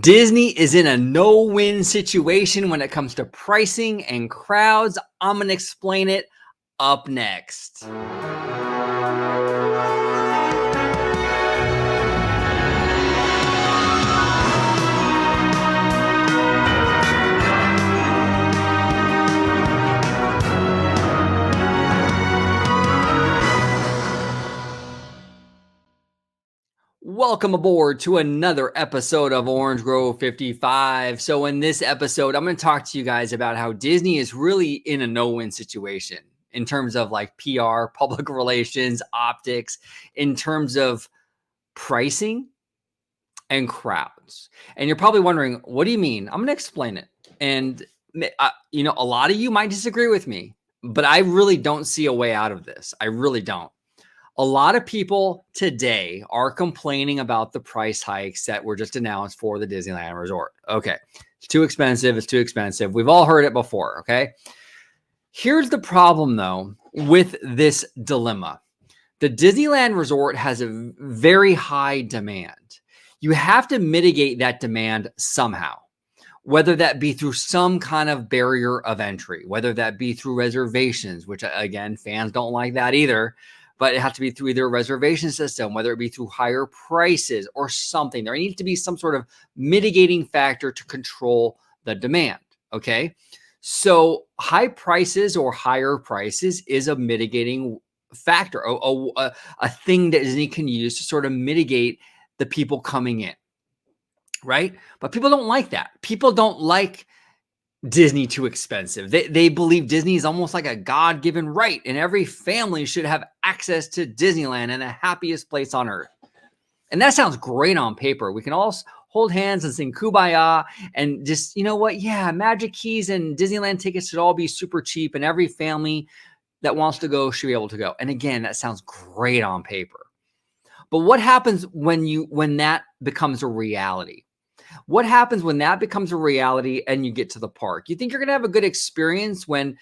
Disney is in a no-win situation when it comes to pricing and crowds. I'm going to explain it up next. Welcome aboard to another episode of Orange Grove 55. So in this episode, I'm going to talk to you guys about how Disney is really in a no-win situation in terms of like PR, public relations, optics, in terms of pricing and crowds. And you're probably wondering, what do you mean? I'm going to explain it. And a lot of you might disagree with me, but I really don't see a way out of this. I really don't. A lot of people today are complaining about the price hikes that were just announced for the Disneyland Resort. Okay, it's too expensive. It's too expensive. We've all heard it before, okay? Here's the problem, though, with this dilemma. The Disneyland Resort has a very high demand. You have to mitigate that demand somehow, whether that be through some kind of barrier of entry, whether that be through reservations, which, again, fans don't like that either. But it has to be through either a reservation system, whether it be through higher prices or something. There needs to be some sort of mitigating factor to control the demand, okay? So high prices or higher prices is a mitigating factor, a thing that Disney can use to sort of mitigate the people coming in, right? But people don't like that. People don't like Disney too expensive. They believe Disney is almost like a God-given right, and every family should have access to Disneyland and the happiest place on earth. And that sounds great on paper. We can all hold hands and sing Kumbaya and just, you know what? Yeah, Magic Keys and Disneyland tickets should all be super cheap, and every family that wants to go should be able to go. And again, that sounds great on paper. But what happens when that becomes a reality? What happens when that becomes a reality and you get to the park? You think you're going to have a good experience when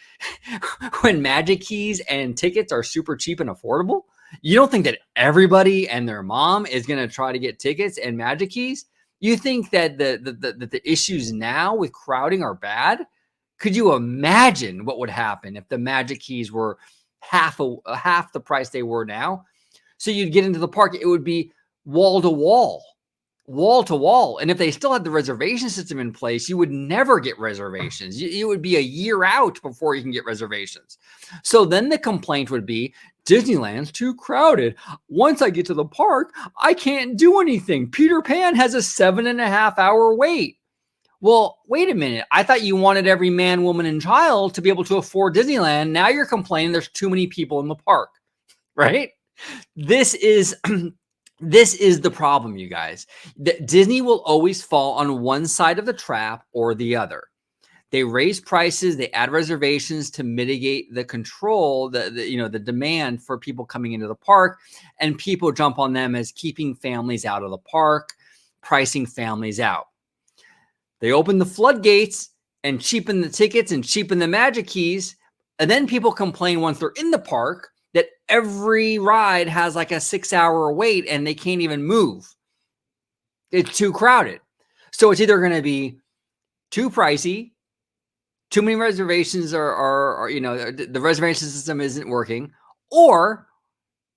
Magic Keys and tickets are super cheap and affordable? You don't think that everybody and their mom is going to try to get tickets and Magic Keys? You think that the issues now with crowding are bad? Could you imagine what would happen if the Magic Keys were half the price they were now? So you'd get into the park, it would be wall to wall. And if they still had the reservation system in place, you would never get reservations. You would be a year out before you can get reservations. So then the complaint would be, Disneyland's too crowded. Once I get to the park, I can't do anything. Peter Pan has a 7.5 hour wait. Well, wait a minute. I thought you wanted every man, woman, and child to be able to afford Disneyland. Now you're complaining there's too many people in the park, right? This is the problem, you guys. Disney will always fall on one side of the trap or the other. They raise prices, they add reservations to mitigate the control, the demand for people coming into the park, and people jump on them as keeping families out of the park, pricing families out. They open the floodgates and cheapen the tickets and cheapen the Magic Keys, and then people complain once they're in the park that every ride has like a 6 hour wait and they can't even move. It's too crowded. So it's either going to be too pricey, too many reservations are the reservation system isn't working, or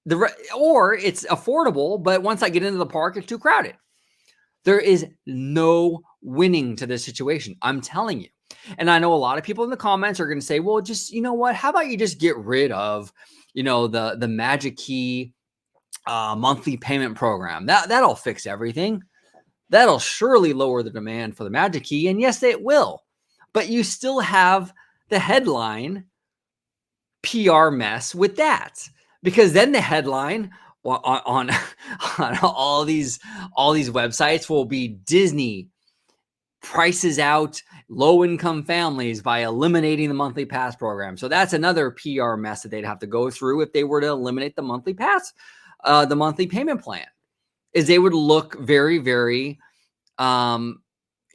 it's affordable, but once I get into the park, it's too crowded. There is no winning to this situation. I'm telling you. And I know a lot of people in the comments are going to say, well, just, you know what? How about you just get rid of the Magic Key monthly payment program. That'll fix everything. That'll surely lower the demand for the Magic Key. And yes, it will. But you still have the headline PR mess with that. Because then the headline on all these websites will be Disney prices out low-income families by eliminating the monthly pass program. So that's another PR mess that they'd have to go through if they were to eliminate the monthly pass, the monthly payment plan, is they would look very, very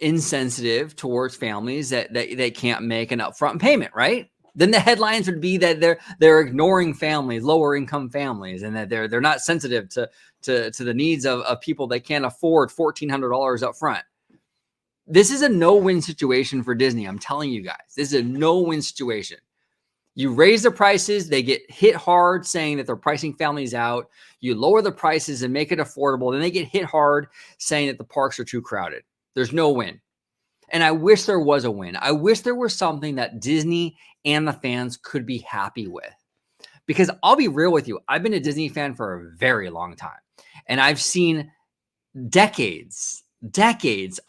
insensitive towards families that they can't make an upfront payment, right? Then the headlines would be that they're ignoring families, lower income families, and that they're not sensitive to the needs of people that can't afford $1,400 up front. This is a no-win situation for Disney. I'm telling you guys, this is a no-win situation. You raise the prices, they get hit hard saying that they're pricing families out. You lower the prices and make it affordable, then they get hit hard saying that the parks are too crowded. There's no win. And I wish there was a win. I wish there was something that Disney and the fans could be happy with. Because I'll be real with you, I've been a Disney fan for a very long time. And I've seen decades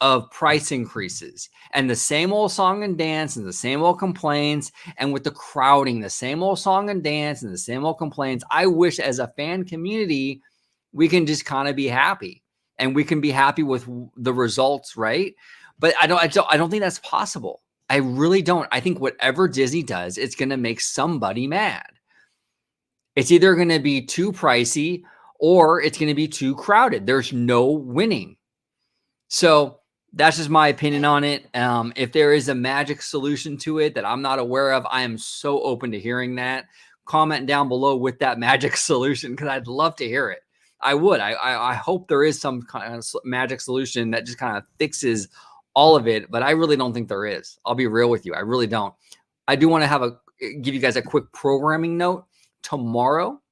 of price increases and the same old song and dance and the same old complaints, and with the crowding, the same old song and dance and the same old complaints. I wish as a fan community, we can just kind of be happy and we can be happy with the results, right? But I don't think that's possible. I really don't. I think whatever Disney does, it's going to make somebody mad. It's either going to be too pricey or it's going to be too crowded. There's no winning. So that's just my opinion on it. If there is a magic solution to it that I'm not aware of, I am so open to hearing that. Comment down below with that magic solution because I'd love to hear it. I would. I hope there is some kind of magic solution that just kind of fixes all of it, but I really don't think there is. I'll be real with you. I really don't. I do want to give you guys a quick programming note. Tomorrow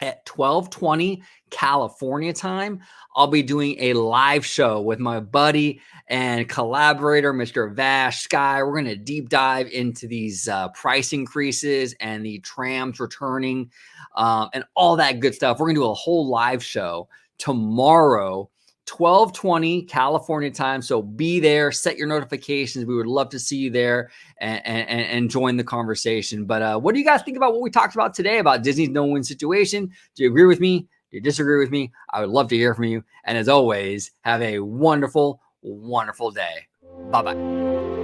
at 12:20 California time, I'll be doing a live show with my buddy and collaborator, Mr. Vash Sky. We're going to deep dive into these price increases and the trams returning and all that good stuff. We're going to do a whole live show tomorrow, 12:20 California time. So be there, set your notifications. We would love to see you there and join the conversation. But what do you guys think about what we talked about today about Disney's no-win situation? Do you agree with me? Do you disagree with me? I would love to hear from you. And as always, have a wonderful, wonderful day. Bye-bye.